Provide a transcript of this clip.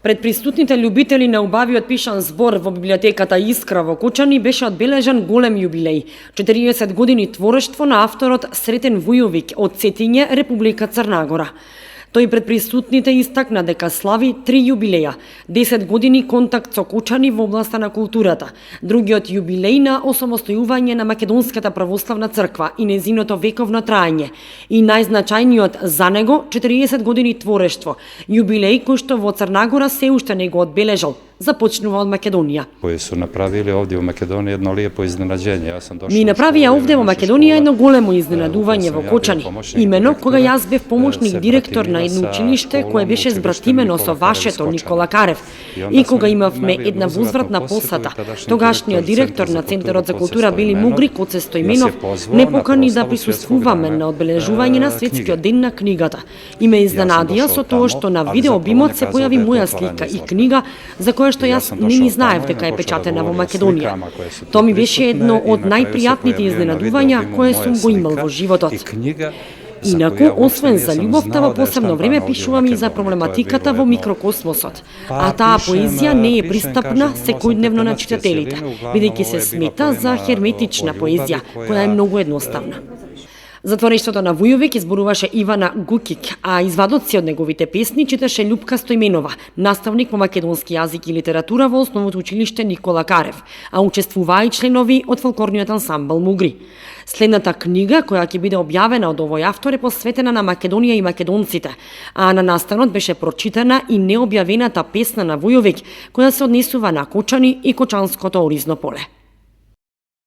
Пред присутните љубители на убавиот пишан збор во библиотеката Искра во Кочани беше одбележан голем јубилеј – 40 години творештво на авторот Сретен Вујовиќ од Цетиње, Република Црна Гора. Тој пред присутните истакна дека слави 3 јубилеја, 10 години контакт со Кочани во областа на културата, другиот јубилеј на осамостојување на Македонската православна црква и незиното вековно траење и најзначајниот за него 40 години творештво, јубилеј кој што во Црна Гора се уште не го одбележал, започнува од Македонија. Кои су направиле овде во Македонија едно лепо изненадење. Ми направија овде во Македонија едно големо изненадување во Кочани, имено кога јас бев помошник директор на едно училиште кое беше збратимено со вашето Никола Карев и кога имавме една возвратна посета, тогашниот директор на Центарот за култура Бели Мугри Коце Стојменов не покани да присуствуваме на одбележување на Светскиот ден на книгата и ме изненадија со тоа што на видеобимот се појави моја слика и книга за која што јас не ни знаев дека е печатена во Македонија. Тоа ми беше едно од најпријатните изненадувања кое сум го имал во животот. Инаку, освен за љубовта, во посебно време пишувам и за проблематиката во микрокосмосот, а таа поезија не е пристапна секојдневно на читателите, бидејќи се смета за херметична поезија, која е многу едноставна. За творештвото на Вујовиќ изборуваше Ивана Гукик, а извадоци од неговите песни читаше Љупка Стојменова, наставник по македонски јазик и литература во основното училиште Никола Карев, а учествуваа и членови од фолклорниот ансамбл Мугри. Следната книга, која ќе биде објавена од овој автор, е посветена на Македонија и македонците, а на настанот беше прочитана и необјавената песна на Вујовиќ, која се однесува на Кочани и Кочанското оризно поле.